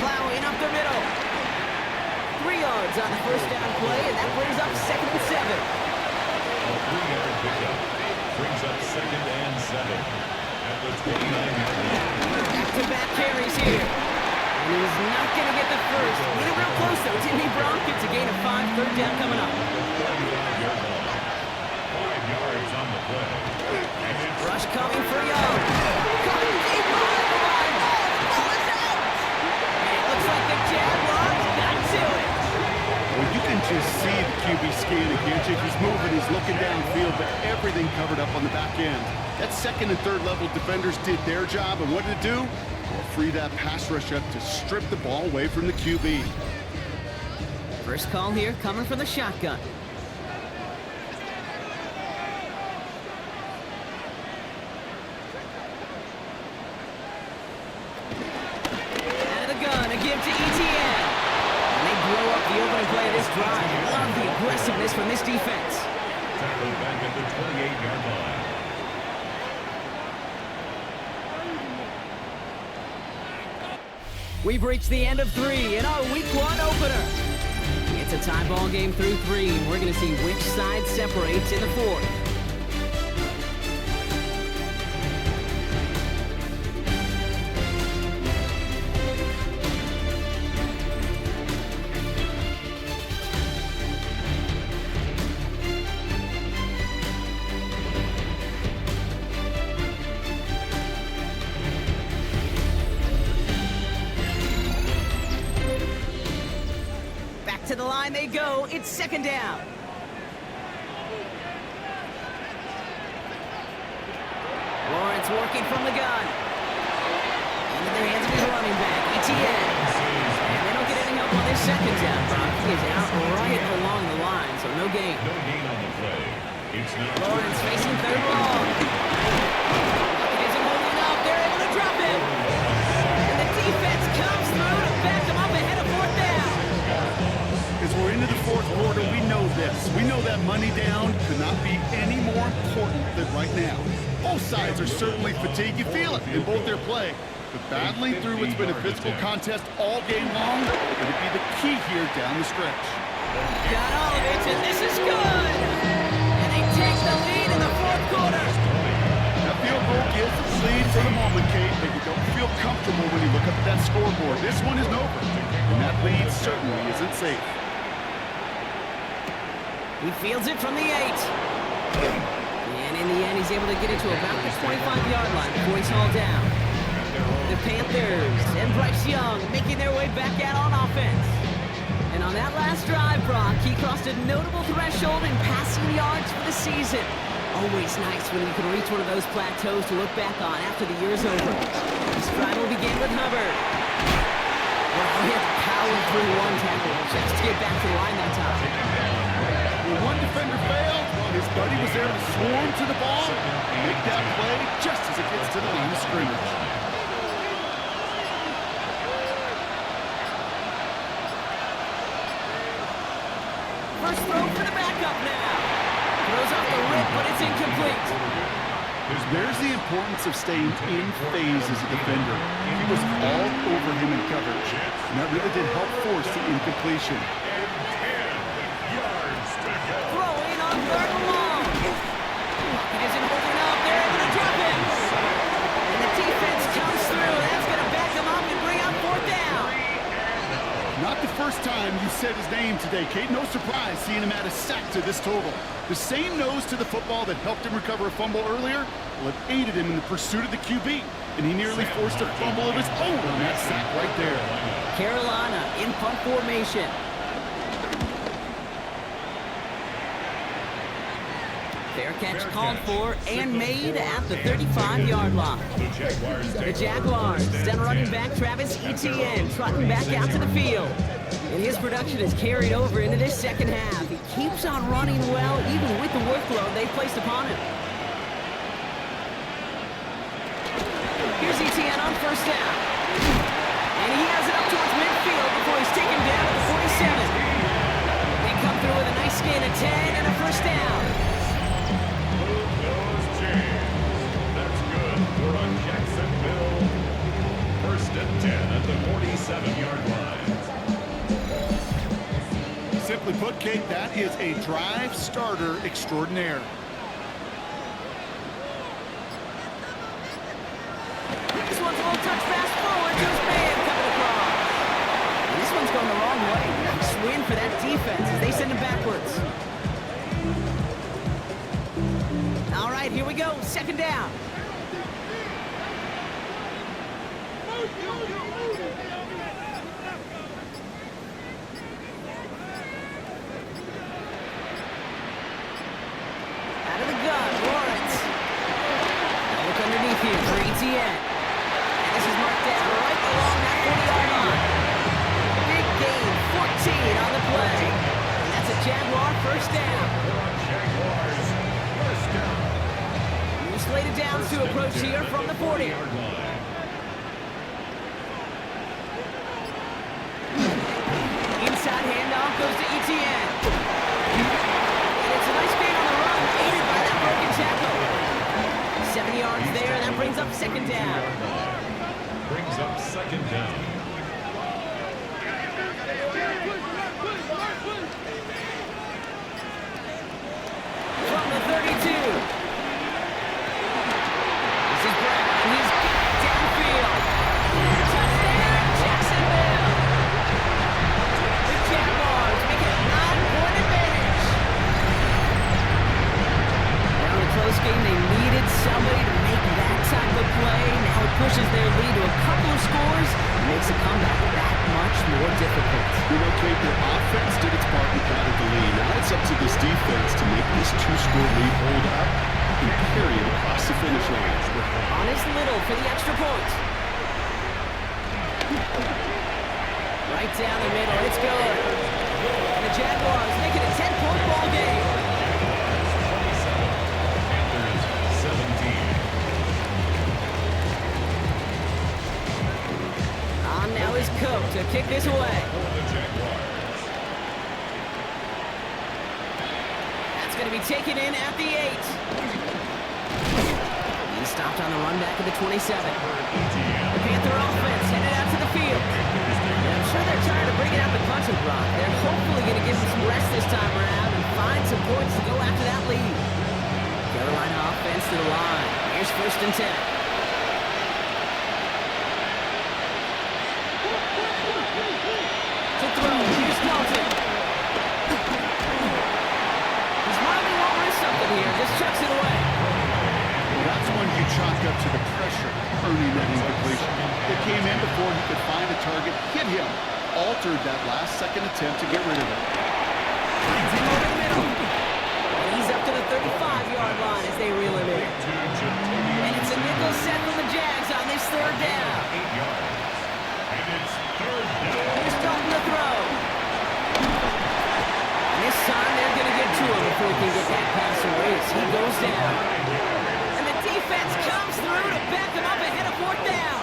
Plowing up the middle. 3 yards on the first down play, and that brings up 2nd and 7. 2nd and 7 at the 29-yard line. Back-to-back carries here. And he was not going to get the first. He hit it real close, though, didn't he, Brock? It's a gain of 5, 3rd down coming up. 5 yards on the play. And it's Rush coming for Young. Coming deep behind the line. Oh, the ball is out. And it looks like the Jaguars got to it. Well, you can just see the QB scanning, can't you? He's moving, he's looking downfield, but everything covered up on the back end. That 2nd and 3rd level defenders did their job, and what did it do? Well, free that pass rush up to strip the ball away from the QB. First call here coming from the shotgun. Out of the gun, a give to ETN. And they blow up the opening play of this drive. Love the aggressiveness from this defense. tackled back at the 28-yard line. We've reached the end of 3 in our Week 1 opener. It's a tie ball game through 3, and we're going to see which side separates in the 4th. To the line they go. It's 2nd down. Lawrence working from the gun. Into the hands of his running back, ETN. And they don't get any help on this 2nd down. Brock is out right along the line, so no gain. No gain on the play. It's now Lawrence facing 3rd and long. It isn't holding up. They're able to drop him. And the defense comes through to back them up ahead of 4th down. As we're into the 4th quarter, we know this. We know that money down could not be any more important than right now. Both sides are certainly fatigued. You feel it in both their play. But battling through what's been a physical contest all game long is going to be the key here down the stretch. Got all of it, and this is good. And they take the lead in the 4th quarter. That field goal gives the lead for the moment, Kate, but you don't feel comfortable when you look up at that scoreboard. This one isn't over, and that lead certainly isn't safe. He fields it from the 8. And in the end, he's able to get it to about the 25-yard line before he's hauled down. The Panthers and Bryce Young making their way back out on offense. And on that last drive, Brock, he crossed a notable threshold in passing yards for the season. Always nice when you can reach one of those plateaus to look back on after the year's over. This drive will begin with Hubbard. Well, he had to power through one tackle just to get back to the line that time. When one defender failed, his buddy was there to swarm to the ball and make that play just as it gets to the line of scrimmage. First throw for the backup now. Throws off the rip, but it's incomplete. There's the importance of staying in phase as a defender. He was all over him in coverage, and that really did help force the incompletion. Throwing on 3rd and long. Pocket isn't holding up. They're able to drop him. And the defense comes through. That's going to back them up and bring up 4th down. Not the first time you said his name today, Kate. No surprise seeing him add a sack to this total. The same nose to the football that helped him recover a fumble earlier, well, it aided him in the pursuit of the QB. And he nearly forced a fumble of his own on that sack right there. Carolina in punt formation. Fair catch called for and made at the 35-yard line. The Jaguars send running back Travis Etienne trotting back out to the field. And his production is carried over into this 2nd half. He keeps on running well even with the workload they've placed upon him. Here's Etienne on 1st down. And he has it up towards midfield before he's taken down at the 47. They come through with a nice gain of 10 and a 1st down. That's good for a Jacksonville. 1st and 10 at the 47-yard line. Simply put, Kate, that is a drive starter extraordinaire. defense as they send him backwards. All right, here we go. Second down. Out of the gun, Lawrence. Now look underneath here for ETN. And this is marked down right along that 40-yard line. Big gain, 14 on the play. And that's a Jaguar first down. Jaguars, first down. New slated downs to approach here from the 40. Inside handoff goes to ETN. And it's a nice gain on the run, aided by that broken tackle. 7 yards there, and that brings up second down. Brings up second down. From the 32. This is Brown. He's got it downfield. Touchdown, Jacksonville. The Jaguars make it a 9-point advantage. Now in a close game, they needed somebody to make that type of play. Now it pushes their lead to a couple of scores and makes a comeback that much more difficult. You know, Kate, their offense did its part and gathered the lead. Now it's up to this defense to make this 2-score lead hold up and carry it across the finish line. On his Little for the extra point. Right down the middle, it's good. And the Jaguars make it a 10-point ball game. Panthers, 17. On now is Cook to kick this away. For the Jaguars. That's going to be taken in at the 8. He stopped on the run back at the 27. The Panther offense headed out to the field. And I'm sure they're tired of bringing out the punching block. They're hopefully going to give them some rest this time around and find some points to go after that lead. Carolina offense to the line. Here's first and 10. To throw, here's Dalton. He's probably won't risk something here, just chucks it away. Well, that's when you chalk up to the pressure earning that incompletion. It came in before he could find a target, hit him, altered that last-second attempt to get rid of it. Finds him over the middle. And he's up to the 35-yard line as they reel him in. And it's a nickel set from the Jags on this third down. 8 yards. And it's third down. Here's Dalton to throw. And this time they're going to get to him before he can get that pass away as he goes down. And the defense comes through to back him up ahead of fourth down.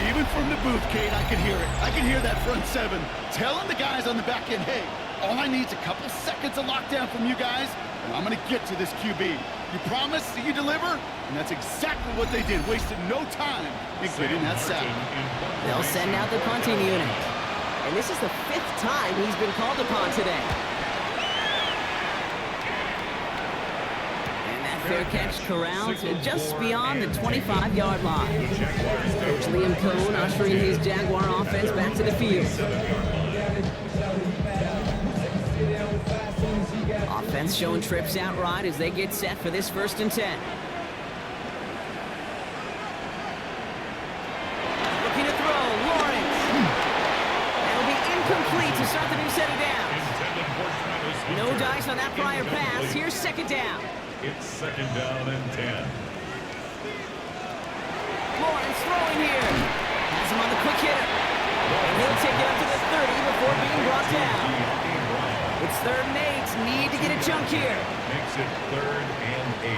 Even from the booth, Kate, I can hear it. I can hear that front seven telling the guys on the back end, hey, all I need is a couple seconds of lockdown from you guys, and I'm going to get to this QB. You promise that you deliver? And that's exactly what they did. Wasted no time in getting that sack. They'll send out the punting unit. And this is the 5th time he's been called upon today. And that fair catch corralled to just beyond the 25-yard line. Coach Liam Cohn ushering his Jaguar offense back to the field. Offense showing trips out right as they get set for this first and 10. Looking to throw, Lawrence. That'll be incomplete to start the new set of downs. No dice on that prior pass. Here's second down. It's second down and 10. Lawrence throwing here. Has him on the quick hitter. And he'll take it up to the 30 before being brought down. It's third and 8. Need to get a chunk here. Makes it third and 8.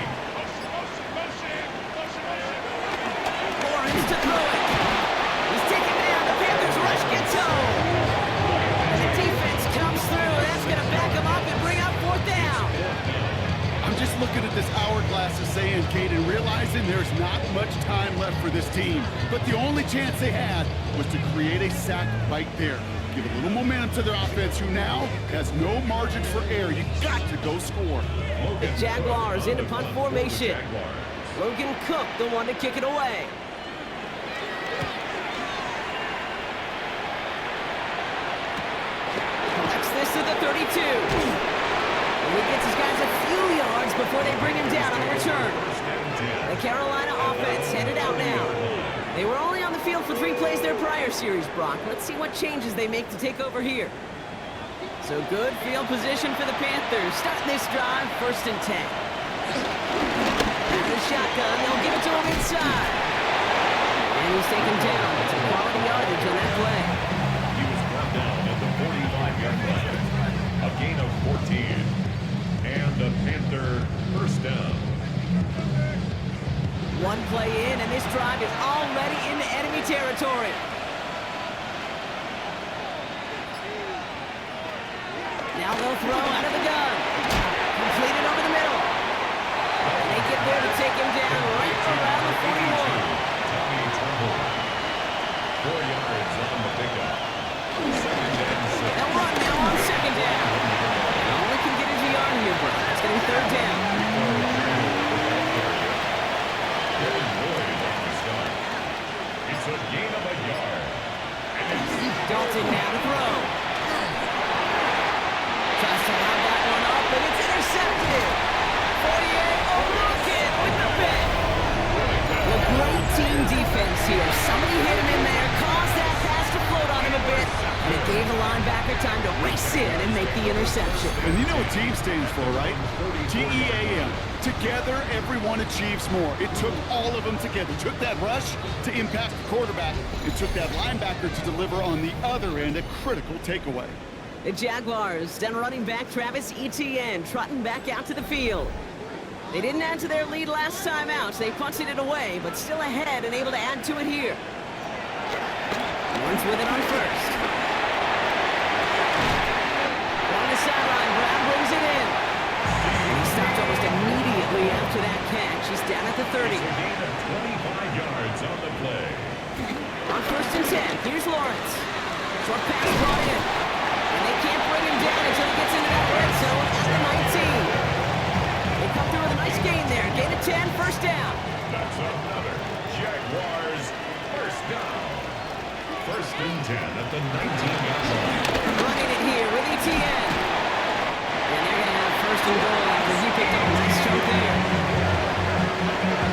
Lawrence to throw it. He's taken down. The Panthers rush gets home. And the defense comes through. That's going to back him up and bring up fourth down. I'm just looking at this hourglass of saying, Kate, and realizing there's not much time left for this team. But the only chance they had was to create a sack right there. Give a little momentum to their offense, who now has no margin for error. You got to go score. The Jaguars into punt formation. Logan Cook, the one to kick it away. Collects this 32. And he gets his guys a few yards before they bring him down on the return. The Carolina offense headed out now. They were only on the field for 3 plays their prior series, Brock. Let's see what changes they make to take over here. So good field position for the Panthers. Starting this drive, 1st and 10. The shotgun, they'll give it to him inside. And he's taken down. It's a quality yardage on that play. He was brought down at the 45-yard line. A gain of 14. And the Panther 1st down. 1 play in, and this drive is already into enemy territory. Now they'll throw out of the gun. Completed over the middle. And they get there to take him down right around the 41. 4 yards on the pickup. 2nd and 6. They'll run now on 2nd down. All they can get is a yard here, bro. It's going to be 3rd down. It's a gain of a yard. Dalton now to throw. Tries to line that one up, but it's intercepted. 48, O'Rourke with the pick. A great team defense here. Somebody hit him in there, caused that pass to float on him a bit, and it gave the linebacker time to race in and make the interception. And you know what team stands for, right? T-E-A-M. Together, everyone achieves more. It took all of them together. It took that rush to impact the quarterback. It took that linebacker to deliver on the other end, a critical takeaway. The Jaguars, then running back Travis Etienne, trotting back out to the field. They didn't add to their lead last time out. They punted it away, but still ahead and able to add to it here. Lawrence with it on 1st. On the sideline, Brown brings it in. And he stopped almost immediately after that catch. He's down at the 30. It's a gain of 25 yards on the play. On 1st and 10, here's Lawrence. Short pass brought in. And they can't bring him down until he gets into that red zone at the 19. They come through with a nice gain there. Gain of 10, 1st down. That's another Jaguars 1st down. 1st and 10 at the 19-yard line. Running it here with Etienne. And they're going to have 1st and goal after he picked up a nice chunk there.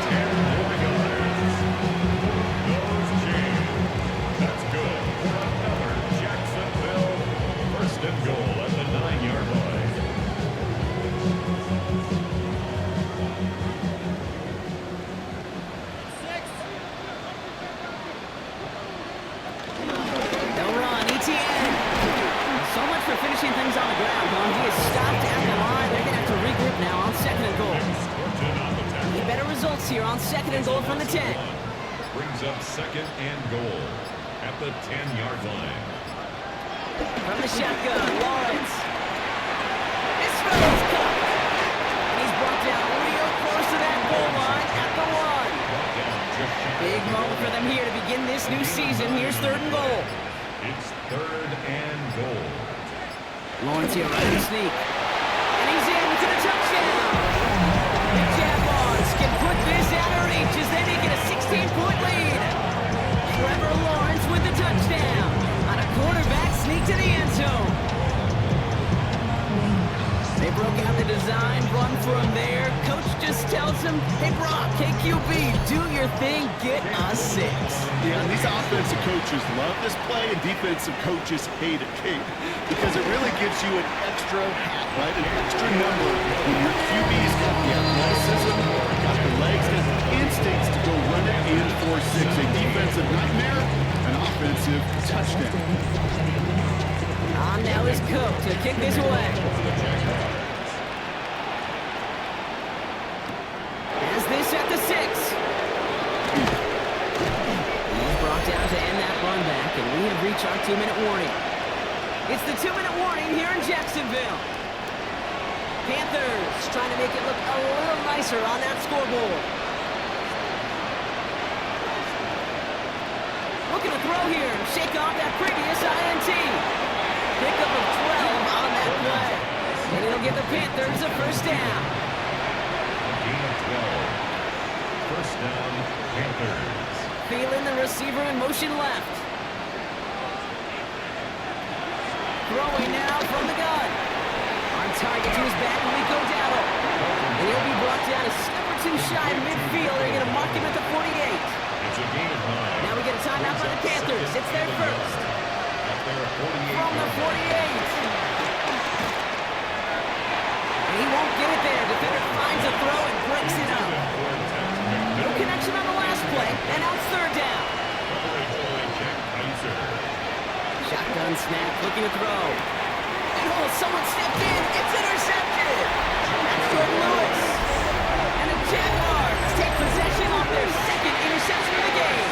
10 more yards. Those change. That's good for another Jacksonville 1st and goal at the 9-yard line. They'll run. Etienne. So much for finishing things on the ground, huh? He is stopped at the line. They're going to have to regroup now on 2nd and goal. Need better results here on 2nd and goal from the 10. Brings up 2nd and goal at the 10-yard line. From the shotgun, Lawrence. This fellow's cut. And he's brought down real close to that goal line at the 1. Big moment for them here to begin this new season. Here's 3rd and goal. It's 3rd and goal. Lawrence here right in the sneak. And he's in to the touchdown. The Jaguars can put this out of reach as they make it a 16-point lead. Trevor Lawrence with the touchdown on a quarterback sneak to the end zone. They broke out the design run for him there. Coach just tells him, hey, Brock, KQB, do your thing, get a 6. Yeah, and these offensive coaches love this play, and defensive coaches hate it, Kate, because it really gives you an extra hat, right? An extra number when your QB's got the athleticism, got the legs, got the instincts to go run it in for 6. A defensive nightmare, an offensive touchdown. On now is Cook to kick this away. As this at the 6. He's brought down to end that run back, and we have reached our 2-minute warning. It's the 2-minute warning here in Jacksonville. Panthers trying to make it look a little nicer on that scoreboard. Looking to throw here and shake off that previous INT. Pickup of 12 on that play. And it'll give the Panthers a 1st down. Gain of 12. 1st down, Panthers. Feeling the receiver in motion left. Throwing now from the gun. target to his back, Rico Dowdle. And he'll be brought down a step or two shy of midfield. They're going to mark him at the 48. It's a gain of 9. Now we get a timeout by the Panthers. It's their first. From the 48. And he won't get it there. Defender finds a throw and breaks it up. No connection on the last play, and now it's third down. Shotgun snap, looking to throw. And oh, someone stepped in. It's intercepted. That's Jordan Lewis. And the Jaguars take possession off their second interception of the game.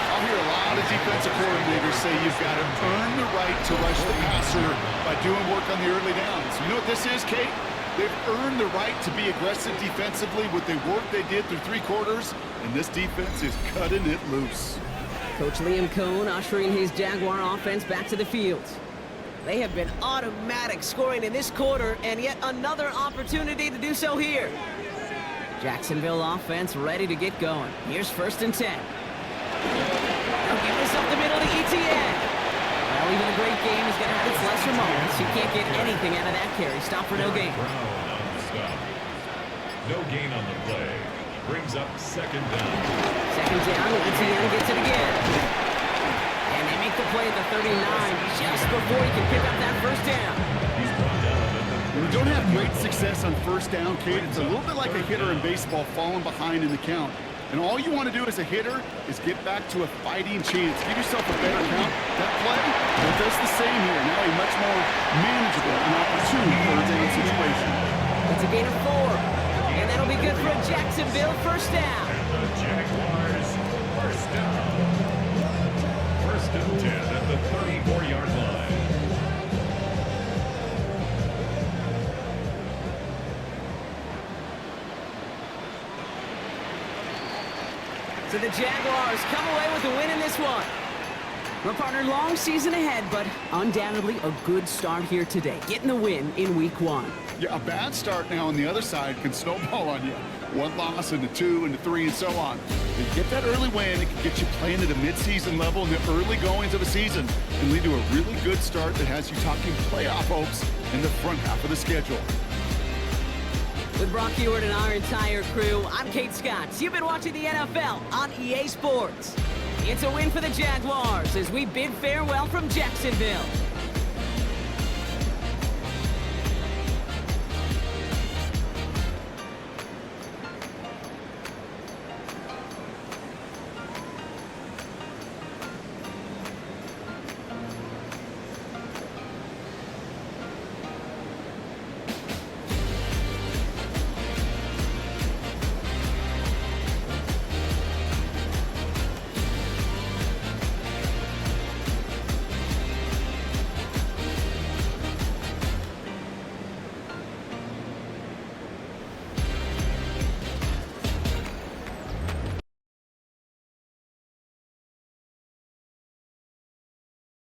I'll hear a lot of defensive coordinators say you've got to earn the right to rush the passer by doing work on the early downs. You know what this is, Kate? They've earned the right to be aggressive defensively with the work they did through 3 quarters, and this defense is cutting it loose. Coach Liam Cohn ushering his Jaguar offense back to the field. They have been automatic scoring in this quarter, and yet another opportunity to do so here. Jacksonville offense ready to get going. Here's 1st and 10. They'll give this up the middle to ETN. Well, even a great game is going to have its lesser moments. You can't get anything out of that carry. Stop for no gain. No gain on the play. Brings up 2nd down. 2nd down, ETN gets it again. And they make the play at the 39 just before he can pick up that 1st down. He's brought down at the When you don't have great success on 1st down, Kate, it's a little bit like a hitter in baseball falling behind in the count. And all you want to do as a hitter is get back to a fighting chance. Give yourself a better count. That play, it does the same here. Now a much more manageable and opportune 3rd down situation. It's a gain of 4. And that'll be good for a Jacksonville 1st down. The Jaguars 1st down. 1st and 10 at the 34-yard line. So the Jaguars come away with a win in this one. My partner, long season ahead, but undoubtedly a good start here today. Getting the win in week 1. Yeah, a bad start now on the other side can snowball on you. 1 loss into 2 into 3 and so on. If you get that early win, it can get you playing at a midseason level in the early goings of a season and lead to a really good start that has you talking playoff hopes in the front half of the schedule. With Brock Ewart and our entire crew, I'm Kate Scott. You've been watching the NFL on EA Sports. It's a win for the Jaguars as we bid farewell from Jacksonville.